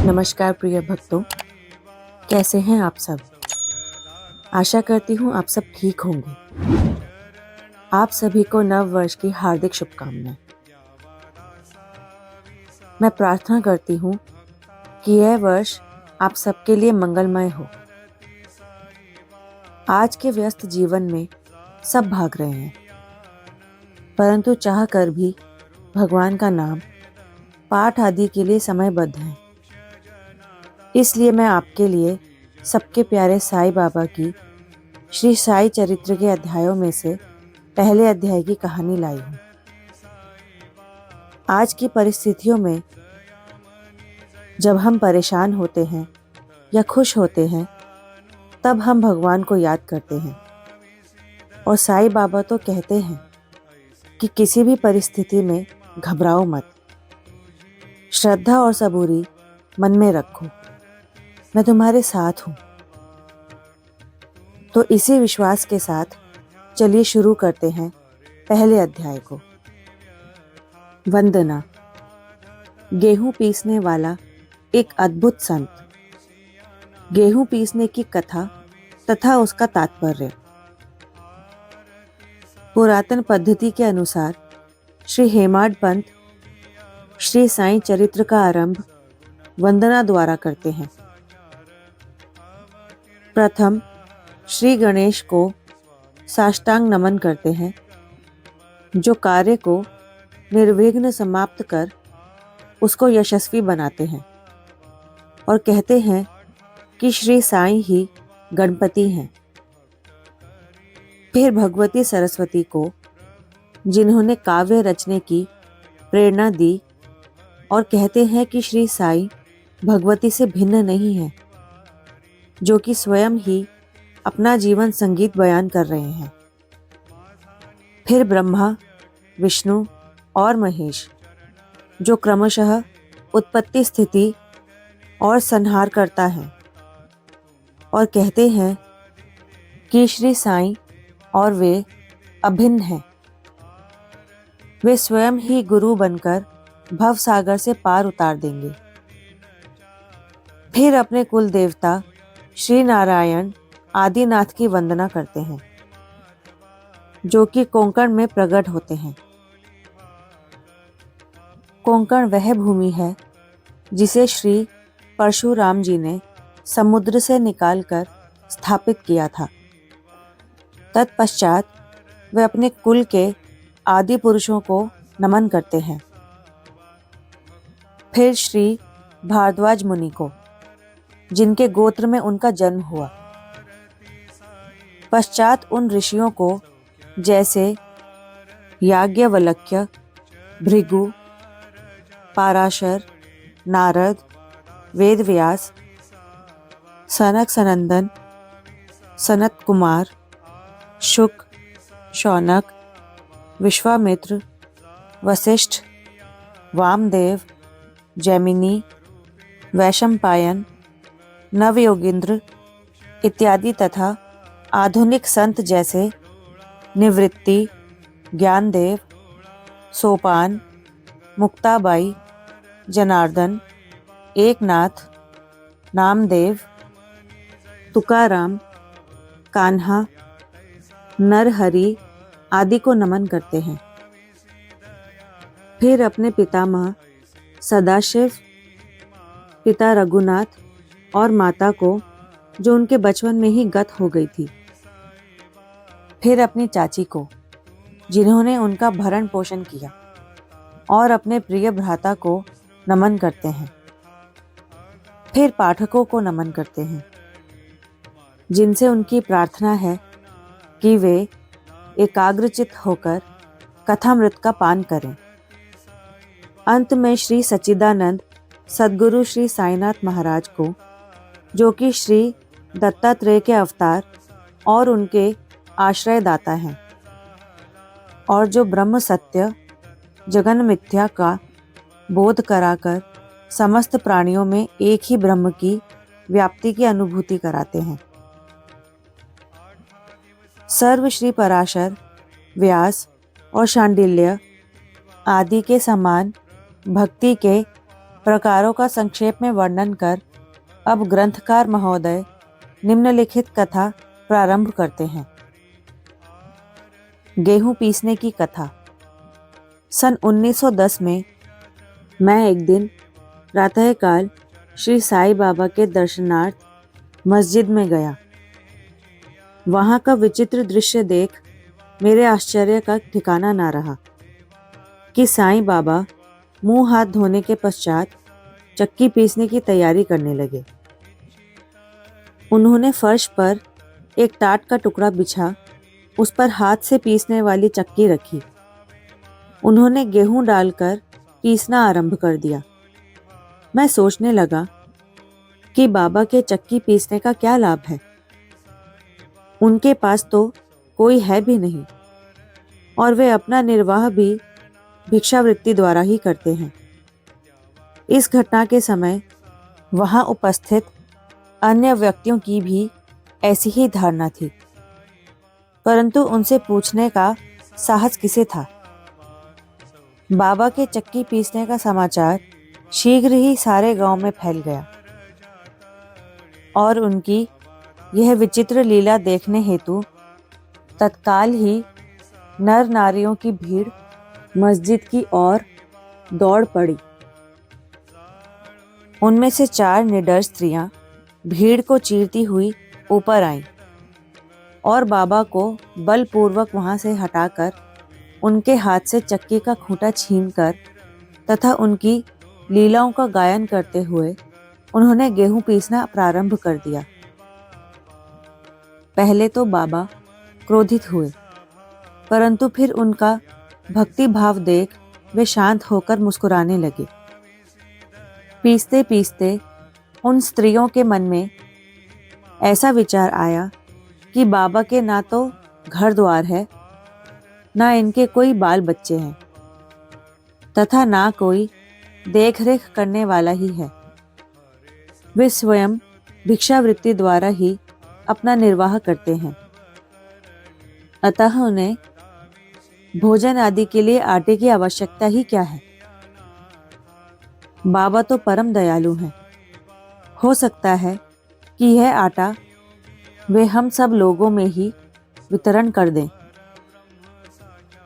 नमस्कार प्रिय भक्तों, कैसे हैं आप सब। आशा करती हूँ आप सब ठीक होंगे। आप सभी को नव वर्ष की हार्दिक शुभकामनाएं। मैं प्रार्थना करती हूँ कि यह वर्ष आप सबके लिए मंगलमय हो। आज के व्यस्त जीवन में सब भाग रहे हैं, परंतु चाह कर भी भगवान का नाम, पाठ आदि के लिए समयबद्ध हैं। इसलिए मैं आपके लिए सबके प्यारे साईं बाबा की श्री साई चरित्र के अध्यायों में से पहले अध्याय की कहानी लाई हूँ। आज की परिस्थितियों में जब हम परेशान होते हैं या खुश होते हैं, तब हम भगवान को याद करते हैं। और साईं बाबा तो कहते हैं कि किसी भी परिस्थिति में घबराओ मत, श्रद्धा और सबूरी मन में रखो, मैं तुम्हारे साथ हूँ। तो इसी विश्वास के साथ चलिए शुरू करते हैं पहले अध्याय को। वंदना। गेहूं पीसने वाला एक अद्भुत संत। गेहूं पीसने की कथा तथा उसका तात्पर्य। पुरातन पद्धति के अनुसार श्री हेमाड पंत श्री साईं चरित्र का आरंभ वंदना द्वारा करते हैं। प्रथम श्री गणेश को साष्टांग नमन करते हैं, जो कार्य को निर्विघ्न समाप्त कर उसको यशस्वी बनाते हैं, और कहते हैं कि श्री साईं ही गणपति हैं। फिर भगवती सरस्वती को, जिन्होंने काव्य रचने की प्रेरणा दी, और कहते हैं कि श्री साईं भगवती से भिन्न नहीं है, जो कि स्वयं ही अपना जीवन संगीत बयान कर रहे हैं। फिर ब्रह्मा, विष्णु और महेश, जो क्रमशः उत्पत्ति, स्थिति और संहार करता है, और कहते हैं कि श्री साईं और वे अभिन्न हैं। वे स्वयं ही गुरु बनकर भव सागर से पार उतार देंगे। फिर अपने कुल देवता श्री नारायण आदिनाथ की वंदना करते हैं, जो कि कोंकण में प्रकट होते हैं। कोंकण वह भूमि है जिसे श्री परशुराम जी ने समुद्र से निकालकर स्थापित किया था। तत्पश्चात वे अपने कुल के आदि पुरुषों को नमन करते हैं। फिर श्री भारद्वाज मुनि को, जिनके गोत्र में उनका जन्म हुआ। पश्चात उन ऋषियों को, जैसे याज्ञवल्क्य, भृगु, पाराशर, नारद, वेदव्यास, सनक सनंदन, सनत कुमार, शुक, शौनक, विश्वामित्र, वशिष्ठ, वामदेव, जैमिनी, वैशंपायन, नवयोगींद्र इत्यादि तथा आधुनिक संत जैसे निवृत्ति, ज्ञानदेव, सोपान, मुक्ताबाई, जनार्दन, एकनाथ, नामदेव, तुकाराम, कान्हा, नरहरि आदि को नमन करते हैं। फिर अपने पितामह सदाशिव, पिता रघुनाथ और माता को, जो उनके बचपन में ही गत हो गई थी। फिर अपनी चाची को, जिन्होंने उनका भरण पोषण किया, और अपने प्रिय भ्राता को नमन करते हैं। फिर पाठकों को नमन करते हैं, जिनसे उनकी प्रार्थना है कि वे एकाग्रचित होकर कथामृत का पान करें। अंत में श्री सच्चिदानंद सद्गुरु श्री साईनाथ महाराज को, जो कि श्री दत्तात्रेय के अवतार और उनके आश्रयदाता हैं, और जो ब्रह्म सत्य जगन मिथ्या का बोध कराकर समस्त प्राणियों में एक ही ब्रह्म की व्याप्ति की अनुभूति कराते हैं। सर्व श्री पराशर, व्यास और शांडिल्य आदि के समान भक्ति के प्रकारों का संक्षेप में वर्णन कर अब ग्रंथकार महोदय निम्नलिखित कथा प्रारंभ करते हैं। गेहूं पीसने की कथा। सन 1910 में मैं एक दिन प्रातःकाल श्री साईं बाबा के दर्शनार्थ मस्जिद में गया। वहां का विचित्र दृश्य देख मेरे आश्चर्य का ठिकाना ना रहा कि साईं बाबा मुंह हाथ धोने के पश्चात चक्की पीसने की तैयारी करने लगे। उन्होंने फर्श पर एक टाट का टुकड़ा बिछा उस पर हाथ से पीसने वाली चक्की रखी। उन्होंने गेहूं डालकर पीसना आरंभ कर दिया। मैं सोचने लगा कि बाबा के चक्की पीसने का क्या लाभ है। उनके पास तो कोई है भी नहीं और वे अपना निर्वाह भी भिक्षावृत्ति द्वारा ही करते हैं। इस घटना के समय वहां उपस्थित अन्य व्यक्तियों की भी ऐसी ही धारणा थी, परंतु उनसे पूछने का साहस किसे था। बाबा के चक्की पीसने का समाचार शीघ्र ही सारे गांव में फैल गया और उनकी यह विचित्र लीला देखने हेतु तत्काल ही नर नारियों की भीड़ मस्जिद की ओर दौड़ पड़ी। उनमें से 4 निडर स्त्रियां भीड़ को चीरती हुई ऊपर आईं और बाबा को बलपूर्वक वहां से हटाकर उनके हाथ से चक्की का खूंटा छीनकर तथा उनकी लीलाओं का गायन करते हुए उन्होंने गेहूं पीसना प्रारंभ कर दिया। पहले तो बाबा क्रोधित हुए, परंतु फिर उनका भक्ति भाव देख वे शांत होकर मुस्कुराने लगे। पीसते पीसते उन स्त्रियों के मन में ऐसा विचार आया कि बाबा के ना तो घर द्वार है, ना इनके कोई बाल बच्चे हैं तथा ना कोई देख रेख करने वाला ही है। वे स्वयं भिक्षावृत्ति द्वारा ही अपना निर्वाह करते हैं, अतः उन्हें भोजन आदि के लिए आटे की आवश्यकता ही क्या है। बाबा तो परम दयालु हैं। हो सकता है कि यह आटा वे हम सब लोगों में ही वितरण कर दें।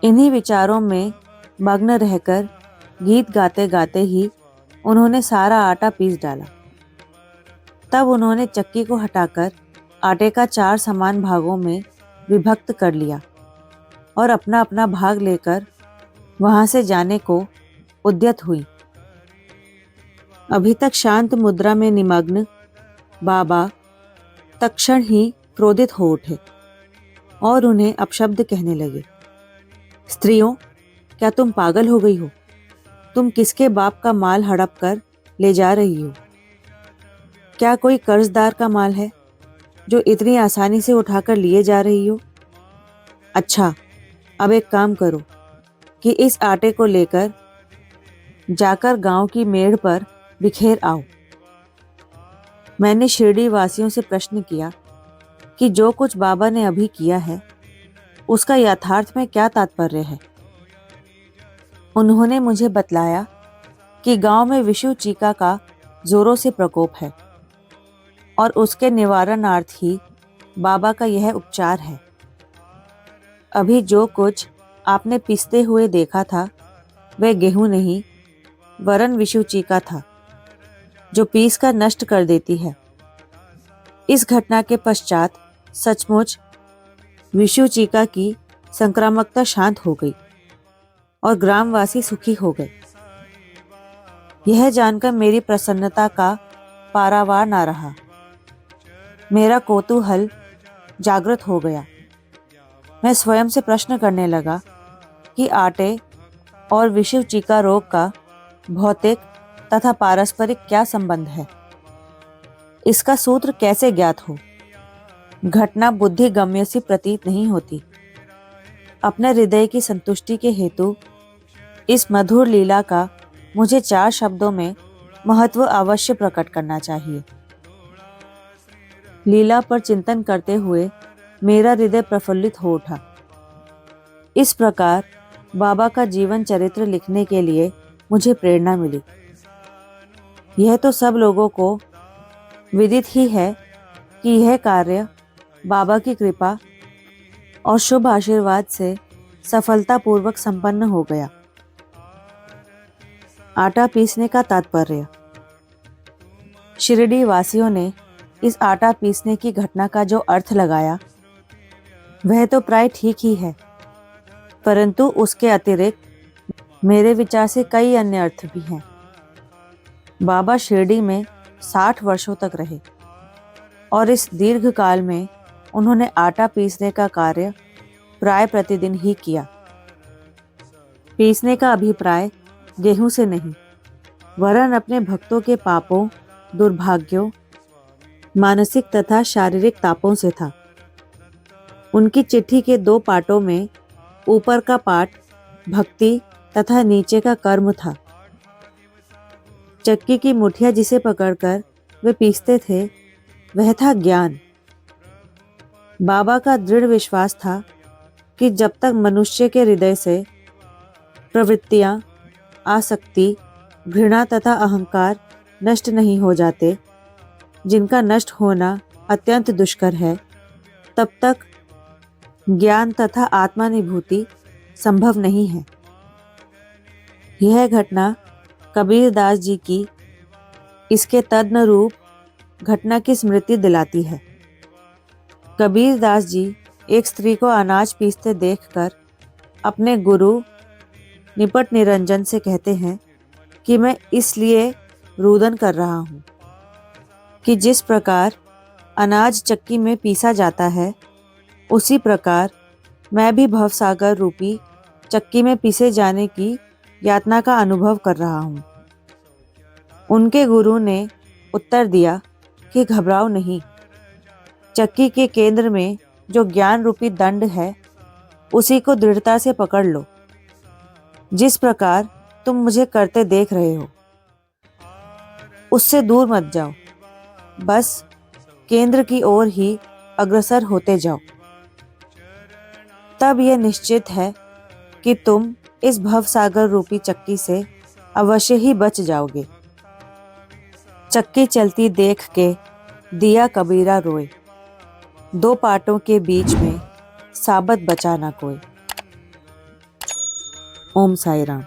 इन्हीं विचारों में मग्न रहकर गीत गाते गाते ही उन्होंने सारा आटा पीस डाला। तब उन्होंने चक्की को हटाकर आटे का 4 समान भागों में विभक्त कर लिया और अपना अपना भाग लेकर वहां से जाने को उद्यत हुई। अभी तक शांत मुद्रा में निमग्न बाबा तत्क्षण ही क्रोधित हो उठे और उन्हें अपशब्द कहने लगे। स्त्रियों, क्या तुम पागल हो गई हो? तुम किसके बाप का माल हड़प कर ले जा रही हो? क्या कोई कर्जदार का माल है जो इतनी आसानी से उठाकर लिए जा रही हो? अच्छा, अब एक काम करो कि इस आटे को लेकर जाकर गांव की मेड़ पर बिखेर आओ। मैंने शिरडी वासियों से प्रश्न किया कि जो कुछ बाबा ने अभी किया है उसका यथार्थ में क्या तात्पर्य है। उन्होंने मुझे बतलाया कि गांव में विषु चीका का जोरों से प्रकोप है और उसके निवारणार्थ ही बाबा का यह उपचार है। अभी जो कुछ आपने पीसते हुए देखा था वह गेहूं नहीं वरन विषु चीका था जो पीस कर नष्ट कर देती है। इस घटना के पश्चात सचमुच विषु चीका की संक्रामकता शांत हो गई और ग्रामवासी सुखी हो गए। यह जानकर मेरी प्रसन्नता का पारावार ना रहा। मेरा कौतूहल जागृत हो गया। मैं स्वयं से प्रश्न करने लगा कि आटे और विषु चीका रोग का भौतिक तथा पारस्परिक क्या संबंध है। इसका सूत्र कैसे ज्ञात हो। घटना बुद्धि गम्य सी प्रतीत नहीं होती। अपने हृदय की संतुष्टि के हेतु इस मधुर लीला का मुझे 4 शब्दों में महत्व अवश्य प्रकट करना चाहिए। लीला पर चिंतन करते हुए मेरा हृदय प्रफुल्लित हो उठा। इस प्रकार बाबा का जीवन चरित्र लिखने के लिए मुझे प्रेरणा मिली। यह तो सब लोगों को विदित ही है कि यह कार्य बाबा की कृपा और शुभ आशीर्वाद से सफलतापूर्वक संपन्न हो गया। आटा पीसने का तात्पर्य। शिरडी वासियों ने इस आटा पीसने की घटना का जो अर्थ लगाया वह तो प्राय ठीक ही है, परंतु उसके अतिरिक्त मेरे विचार से कई अन्य अर्थ भी हैं। बाबा शिरडी में 60 वर्षों तक रहे और इस दीर्घ काल में उन्होंने आटा पीसने का कार्य प्राय प्रतिदिन ही किया। पीसने का अभिप्राय गेहूं से नहीं, वरन अपने भक्तों के पापों, दुर्भाग्यों, मानसिक तथा शारीरिक तापों से था। उनकी चिट्ठी के 2 पार्टों में ऊपर का पार्ट भक्ति तथा नीचे का कर्म था। चक्की की मुठिया जिसे पकड़कर वे पीसते थे वह था ज्ञान। बाबा का दृढ़ विश्वास था कि जब तक मनुष्य के हृदय से प्रवृत्तियां, आसक्ति, घृणा तथा अहंकार नष्ट नहीं हो जाते, जिनका नष्ट होना अत्यंत दुष्कर है, तब तक ज्ञान तथा आत्मानुभूति संभव नहीं है। यह घटना कबीर दास जी की इसके तदनुरूप घटना की स्मृति दिलाती है। कबीर दास जी एक स्त्री को अनाज पीसते देखकर अपने गुरु निपट निरंजन से कहते हैं कि मैं इसलिए रुदन कर रहा हूँ कि जिस प्रकार अनाज चक्की में पीसा जाता है, उसी प्रकार मैं भी भवसागर रूपी चक्की में पीसे जाने की यातना का अनुभव कर रहा हूँ। उनके गुरु ने उत्तर दिया कि घबराओ नहीं, चक्की के केंद्र में जो ज्ञान रूपी दंड है उसी को दृढ़ता से पकड़ लो, जिस प्रकार तुम मुझे करते देख रहे हो। उससे दूर मत जाओ, बस केंद्र की ओर ही अग्रसर होते जाओ। तब यह निश्चित है कि तुम इस भवसागर रूपी चक्की से अवश्य ही बच जाओगे। चक्की चलती देख के दिया कबीरा रोए, 2 पाटों के बीच में साबत बचा ना कोई। ओम साई राम।